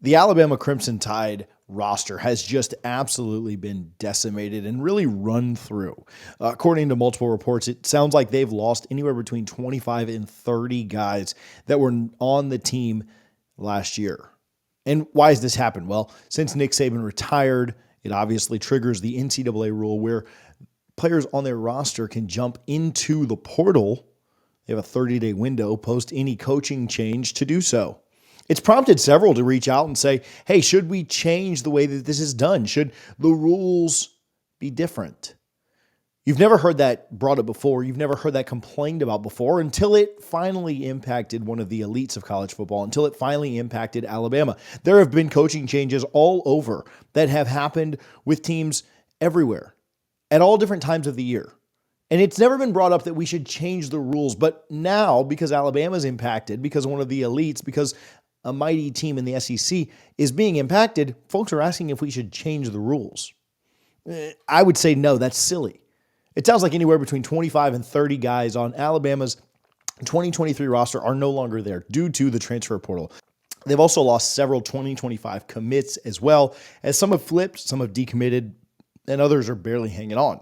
The Alabama Crimson Tide roster has just absolutely been decimated and really run through. According to multiple reports, it sounds like they've lost anywhere between 25 and 30 guys that were on the team last year. And why has this happened? Well, since Nick Saban retired, it obviously triggers the NCAA rule where players on their roster can jump into the portal. They have a 30-day window post any coaching change to do so. It's prompted several to reach out and say, hey, should we change the way that this is done? Should the rules be different? You've never heard that brought up before. You've never heard that complained about before until it finally impacted one of the elites of college football, until it finally impacted Alabama. There have been coaching changes all over that have happened with teams everywhere at all different times of the year. And it's never been brought up that we should change the rules. But now, because Alabama's impacted, because one of the elites, because a mighty team in the SEC is being impacted, folks are asking if we should change the rules. I would say no, that's silly. It sounds like anywhere between 25 and 30 guys on Alabama's 2023 roster are no longer there due to the transfer portal. They've also lost several 2025 commits as well, as some have flipped, some have decommitted, and others are barely hanging on.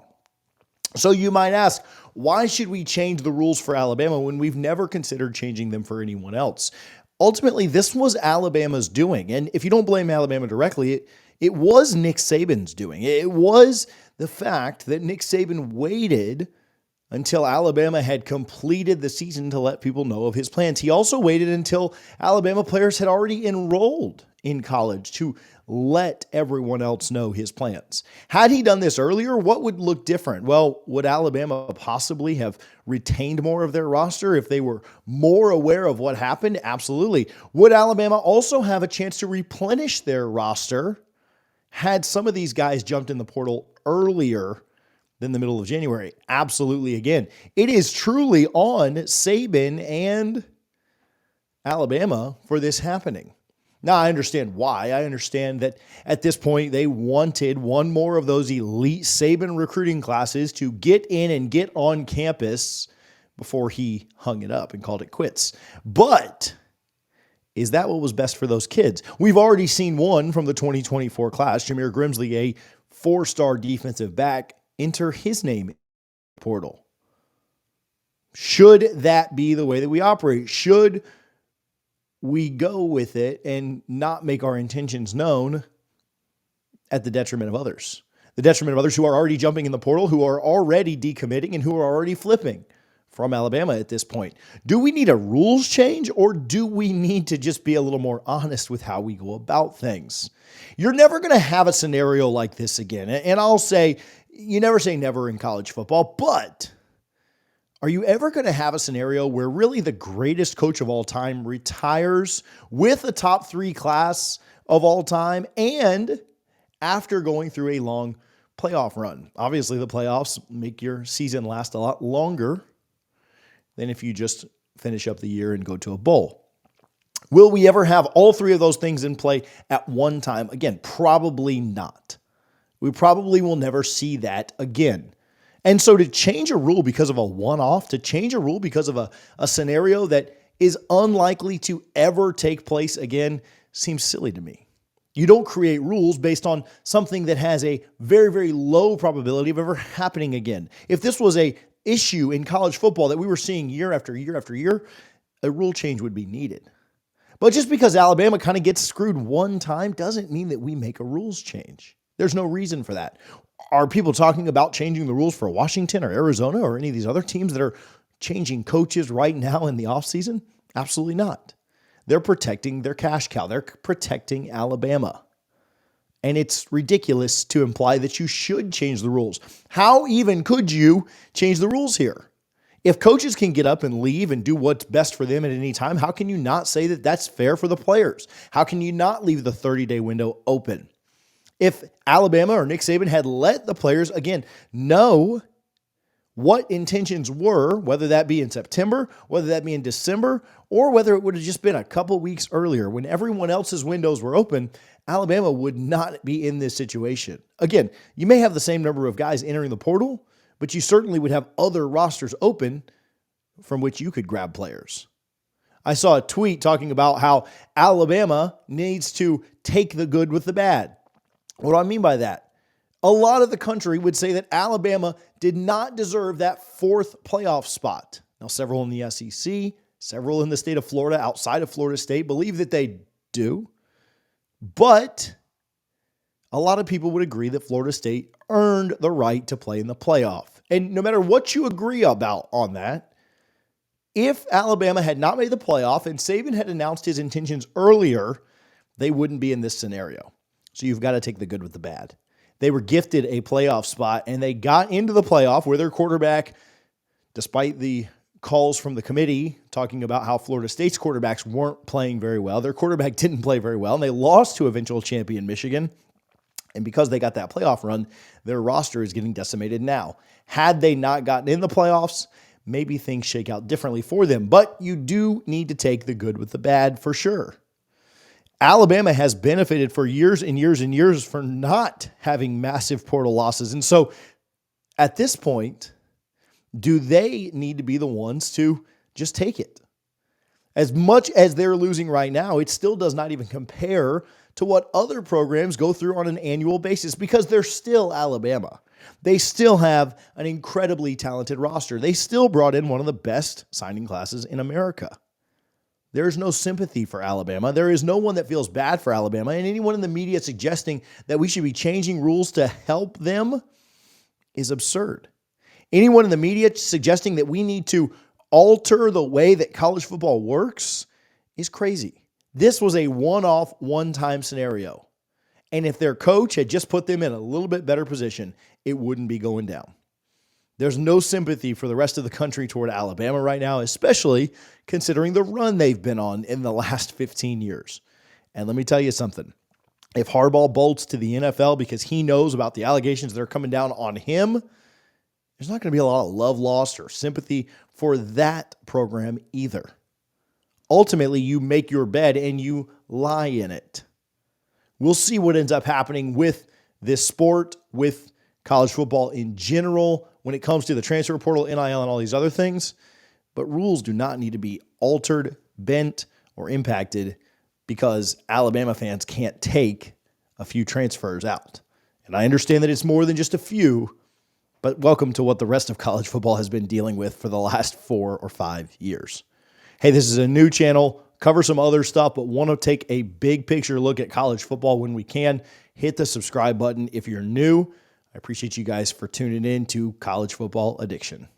So you might ask, why should we change the rules for Alabama when we've never considered changing them for anyone else? Ultimately, this was Alabama's doing. And if you don't blame Alabama directly, it was Nick Saban's doing. It was the fact that Nick Saban waited until Alabama had completed the season to let people know of his plans. He also waited until Alabama players had already enrolled in college to let everyone else know his plans. Had he done this earlier, what would look different? Well, would Alabama possibly have retained more of their roster if they were more aware of what happened? Absolutely. Would Alabama also have a chance to replenish their roster had some of these guys jumped in the portal earlier than the middle of January? Absolutely. Again, it is truly on Saban and Alabama for this happening. Now, I understand why. I understand that at this point, they wanted one more of those elite Saban recruiting classes to get in and get on campus before he hung it up and called it quits. But is that what was best for those kids? We've already seen one from the 2024 class, Jameer Grimsley, a 4-star defensive back, enter his name portal. Should that be the way that we operate? Should we go with it and not make our intentions known at the detriment of others? The detriment of others who are already jumping in the portal, who are already decommitting, and who are already flipping from Alabama at this point. Do we need a rules change, or do we need to just be a little more honest with how we go about things? You're never going to have a scenario like this again. And I'll say, you never say never in college football, but are you ever going to have a scenario where really the greatest coach of all time retires with a top 3 class of all time and after going through a long playoff run? Obviously, the playoffs make your season last a lot longer than if you just finish up the year and go to a bowl. Will we ever have all 3 of those things in play at one time? Again, probably not. We probably will never see that again. And so to change a rule because of a one-off, to change a rule because of a scenario that is unlikely to ever take place again seems silly to me. You don't create rules based on something that has a very, very low probability of ever happening again. If this was a issue in college football that we were seeing year after year after year, a rule change would be needed. But just because Alabama kind of gets screwed one time doesn't mean that we make a rules change. There's no reason for that. Are people talking about changing the rules for Washington or Arizona or any of these other teams that are changing coaches right now in the offseason? Absolutely not. They're protecting their cash cow. They're protecting Alabama. And it's ridiculous to imply that you should change the rules. How even could you change the rules here? If coaches can get up and leave and do what's best for them at any time, how can you not say that that's fair for the players? How can you not leave the 30-day window open? If Alabama or Nick Saban had let the players, again, know what intentions were, whether that be in September, whether that be in December, or whether it would have just been a couple weeks earlier when everyone else's windows were open, Alabama would not be in this situation. Again, you may have the same number of guys entering the portal, but you certainly would have other rosters open from which you could grab players. I saw a tweet talking about how Alabama needs to take the good with the bad. What do I mean by that? A lot of the country would say that Alabama did not deserve that fourth playoff spot. Now, several in the SEC, several in the state of Florida, outside of Florida State, believe that they do. But a lot of people would agree that Florida State earned the right to play in the playoff. And no matter what you agree about on that, if Alabama had not made the playoff and Saban had announced his intentions earlier, they wouldn't be in this scenario. So you've got to take the good with the bad. They were gifted a playoff spot, and they got into the playoff where their quarterback, despite the calls from the committee talking about how Florida State's quarterbacks weren't playing very well, their quarterback didn't play very well, and they lost to eventual champion Michigan. And because they got that playoff run, their roster is getting decimated now. Had they not gotten in the playoffs, maybe things shake out differently for them. But you do need to take the good with the bad for sure. Alabama has benefited for years and years and years for not having massive portal losses. And so at this point, do they need to be the ones to just take it? As much as they're losing right now, it still does not even compare to what other programs go through on an annual basis because they're still Alabama. They still have an incredibly talented roster. They still brought in one of the best signing classes in America. There's no sympathy for Alabama. There is no one that feels bad for Alabama. And anyone in the media suggesting that we should be changing rules to help them is absurd. Anyone in the media suggesting that we need to alter the way that college football works is crazy. This was a one-off, one-time scenario. And if their coach had just put them in a little bit better position, it wouldn't be going down. There's no sympathy for the rest of the country toward Alabama right now, especially considering the run they've been on in the last 15 years. And let me tell you something. If Harbaugh bolts to the NFL because he knows about the allegations that are coming down on him, there's not going to be a lot of love lost or sympathy for that program either. Ultimately, you make your bed and you lie in it. We'll see what ends up happening with this sport, with college football in general, when it comes to the transfer portal, NIL, and all these other things. But rules do not need to be altered, bent, or impacted because Alabama fans can't take a few transfers out. And I understand that it's more than just a few, but welcome to what the rest of college football has been dealing with for the last 4 or 5 years. Hey, this is a new channel, cover some other stuff, but want to take a big picture look at college football when we can. Hit the subscribe button if you're new. I appreciate you guys for tuning in to College Football Addiction.